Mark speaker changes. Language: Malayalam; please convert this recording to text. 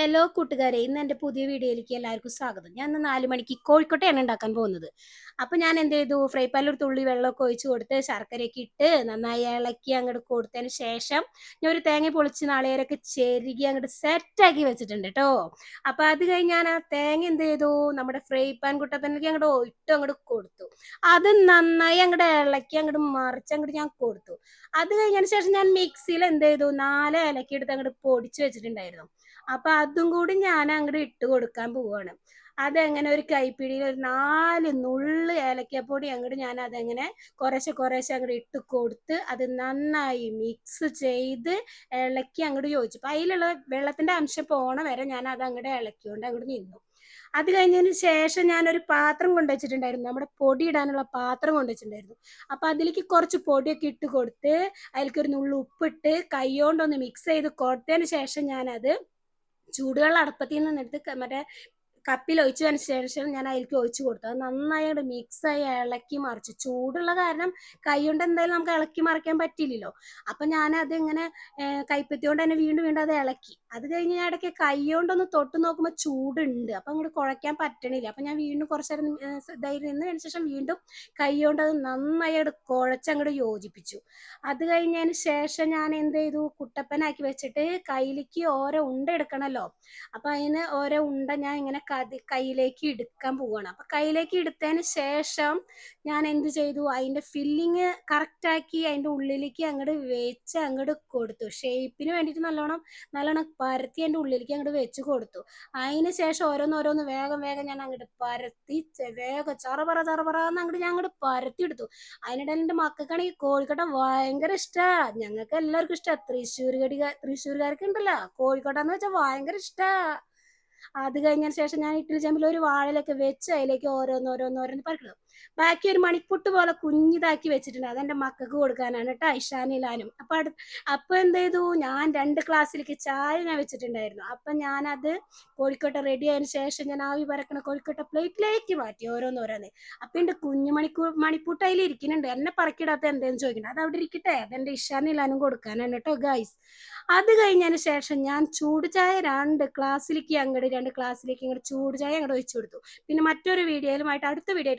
Speaker 1: ഹലോ കൂട്ടുകാരെ, ഇന്ന് എൻ്റെ പുതിയ വീഡിയോയിലേക്ക് എല്ലാവർക്കും സ്വാഗതം. ഞാൻ ഇന്ന് 4 മണിക്ക് കോഴിക്കോട്ടെയാണ് ഉണ്ടാക്കാൻ പോകുന്നത്. അപ്പോൾ ഞാൻ എന്ത് ചെയ്തു, ഫ്രൈ പാനിൽ ഒരു തുള്ളി വെള്ളമൊക്കെ ഒഴിച്ച് കൊടുത്ത് ശർക്കരയൊക്കെ ഇട്ട് നന്നായി ഇളക്കി അങ്ങോട്ട് കൊടുത്തതിന് ശേഷം ഞാൻ ഒരു തേങ്ങ പൊളിച്ച് നാളികേരമൊക്കെ ചെരുകി അങ്ങോട്ട് സെറ്റാക്കി വെച്ചിട്ടുണ്ട് കേട്ടോ. അപ്പോൾ അത് കഴിഞ്ഞ് ഞാൻ ആ തേങ്ങ എന്ത് ചെയ്തു, നമ്മുടെ ഫ്രൈ പാൻ കുട്ടപ്പനിലേക്ക് അങ്ങോട്ട് ഇട്ട് അങ്ങോട്ട് കൊടുത്തു. അത് നന്നായി അങ്ങോട്ട് ഇളക്കി അങ്ങോട്ട് മറിച്ച് അങ്ങോട്ട് ഞാൻ കൊടുത്തു. അത് കഴിഞ്ഞതിന് ശേഷം ഞാൻ മിക്സിയിൽ എന്ത് ചെയ്തു, 4 ഏലക്ക എടുത്ത് അങ്ങോട്ട് പൊടിച്ച് വെച്ചിട്ടുണ്ടായിരുന്നു. അപ്പൊ അതും കൂടി ഞാൻ അങ്ങോട്ട് ഇട്ട് കൊടുക്കാൻ പോവാണ്. അതെങ്ങനെ ഒരു കൈപ്പിടിയിൽ ഒരു 4 നുള്ള് ഏലക്കപ്പൊടി അങ്ങോട്ട് ഞാൻ അതെങ്ങനെ കുറേശ്ശെ കുറേശ്ശെ അങ്ങോട്ട് ഇട്ട് കൊടുത്ത് അത് നന്നായി മിക്സ് ചെയ്ത് ഇളക്കി അങ്ങോട്ട് യോജിച്ചു. അപ്പൊ അതിലുള്ള വെള്ളത്തിന്റെ അംശം പോണ വരെ ഞാൻ അത് അങ്ങോട്ട് ഇളക്കിക്കൊണ്ട് അങ്ങോട്ട് നിന്നു. അത് കഴിഞ്ഞതിന് ശേഷം ഞാനൊരു പാത്രം കൊണ്ടുവച്ചിട്ടുണ്ടായിരുന്നു, നമ്മുടെ പൊടി ഇടാനുള്ള പാത്രം കൊണ്ടുവച്ചിട്ടുണ്ടായിരുന്നു. അപ്പൊ അതിലേക്ക് കുറച്ച് പൊടിയൊക്കെ ഇട്ട് കൊടുത്ത് അതിലേക്ക് ഒരു നുള്ളു ഉപ്പിട്ട് കൈ കൊണ്ടൊന്ന് മിക്സ് ചെയ്ത് കൊടുത്തതിന് ശേഷം ഞാനത് ചൂടുവെള്ളം അടുപ്പത്തിൽ നിന്നെടുത്ത് മറ്റേ കപ്പിൽ ഒഴിച്ചതിന് ശേഷം ഞാൻ അതിലേക്ക് ഒഴിച്ചു കൊടുത്തു. അത് നന്നായി അവിടെ മിക്സായി ഇളക്കി മറിച്ചു. ചൂടുള്ള കാരണം കൈ കൊണ്ട് എന്തായാലും നമുക്ക് ഇളക്കി മറിക്കാൻ പറ്റില്ലല്ലോ. അപ്പം ഞാനത് ഇങ്ങനെ കൈപ്പത്തി കൊണ്ട് തന്നെ വീണ്ടും വീണ്ടും അത് ഇളക്കി. അത് കഴിഞ്ഞ് ഞാൻ ഇടയ്ക്ക് കൈ കൊണ്ടൊന്ന് തൊട്ട് നോക്കുമ്പോൾ ചൂടുണ്ട്, അപ്പം അങ്ങോട്ട് കുഴയ്ക്കാൻ പറ്റണില്ല. അപ്പം ഞാൻ വീണ്ടും കുറച്ച് നേരം ഇതായി നിന്നതിന് ശേഷം വീണ്ടും കൈ കൊണ്ട് അത് നന്നായി അവിടെ കുഴച്ചങ്ങോട്ട് യോജിപ്പിച്ചു. അത് കഴിഞ്ഞതിന് ശേഷം ഞാൻ എന്ത് ചെയ്തു, കുട്ടപ്പനാക്കി വെച്ചിട്ട് കയ്യിലേക്ക് ഓരോ ഉണ്ട എടുക്കണമല്ലോ. അപ്പം അതിന് ഓരോ ഉണ്ട ഞാൻ ഇങ്ങനെ കയ്യിലേക്ക് എടുക്കാൻ പോവുകയാണ്. അപ്പം കയ്യിലേക്ക് എടുത്തതിന് ശേഷം ഞാൻ എന്ത് ചെയ്തു, അതിൻ്റെ ഫില്ലിങ് കറക്റ്റാക്കി അതിൻ്റെ ഉള്ളിലേക്ക് അങ്ങോട്ട് വെച്ച് അങ്ങോട്ട് കൊടുത്തു. ഷേപ്പിന് വേണ്ടിയിട്ട് നല്ലോണം നല്ലോണം പരത്തി അതിൻ്റെ ഉള്ളിലേക്ക് അങ്ങോട്ട് വെച്ച് കൊടുത്തു. അതിന് ശേഷം ഓരോന്നോരോന്ന് വേഗം വേഗം ഞാൻ അങ്ങോട്ട് പരത്തി വേഗം ചറപറാന്ന് അങ്ങോട്ട് ഞാൻ അങ്ങോട്ട് പരത്തി എടുത്തു. അതിനിടയിൽ എൻ്റെ മക്കൾക്കാണെങ്കിൽ കോഴിക്കോട്ട ഭയങ്കര ഇഷ്ടമാണ്. ഞങ്ങൾക്ക് എല്ലാവർക്കും ഇഷ്ടമാണ്. തൃശ്ശൂർകാർക്ക് ഉണ്ടല്ലോ, കോഴിക്കോട്ടെന്ന് വെച്ചാൽ ഭയങ്കര ഇഷ്ടമാണ്. അത് കഴിഞ്ഞതിന് ശേഷം ഞാൻ ഇഡ്ഡലി ചെമ്പിൽ ഒരു വാഴയിലൊക്കെ വെച്ച് അതിലേക്ക് ഓരോന്നോരോന്നോരോന്ന് പരക്കണം. ബാക്കി ഒരു മണിപ്പുട്ട് പോലെ കുഞ്ഞിതാക്കി വെച്ചിട്ടുണ്ട്, അതെൻ്റെ മക്കൾക്ക് കൊടുക്കാനാണ് കേട്ടോ, ഇഷാനിലാനും. അപ്പം എന്ത് ചെയ്തു, ഞാൻ 2 ഗ്ലാസ്സിലേക്ക് ചായ ഞാൻ വെച്ചിട്ടുണ്ടായിരുന്നു. അപ്പം ഞാനത് കോഴിക്കോട്ട റെഡി ആയതിനു ശേഷം ഞാൻ ആവി പരക്കണ കോഴിക്കോട്ട പ്ലേറ്റിലേക്ക് മാറ്റി ഓരോന്നോരോന്ന്. അപ്പം എൻ്റെ കുഞ്ഞു മണിപ്പൂട്ട് അതിൽ ഇരിക്കുന്നുണ്ട്. എന്നെ പറക്കിടാത്ത എന്തേന്ന് ചോദിക്കണം, അത് അവിടെ ഇരിക്കട്ടെ, അതെൻ്റെ ഇഷാനിലാനും കൊടുക്കാനാണ് കേട്ടോ ഗൈസ്. അത് കഴിഞ്ഞതിന് ശേഷം ഞാൻ ചൂട് ചായ 2 ഗ്ലാസ്സിലേക്ക് അങ്ങോട്ട് ചൂട് ചായ അങ്ങോട്ട് ഒഴിച്ചു കൊടുത്തു. പിന്നെ മറ്റൊരു വീഡിയോയിലുമായിട്ട് അടുത്ത വീഡിയോ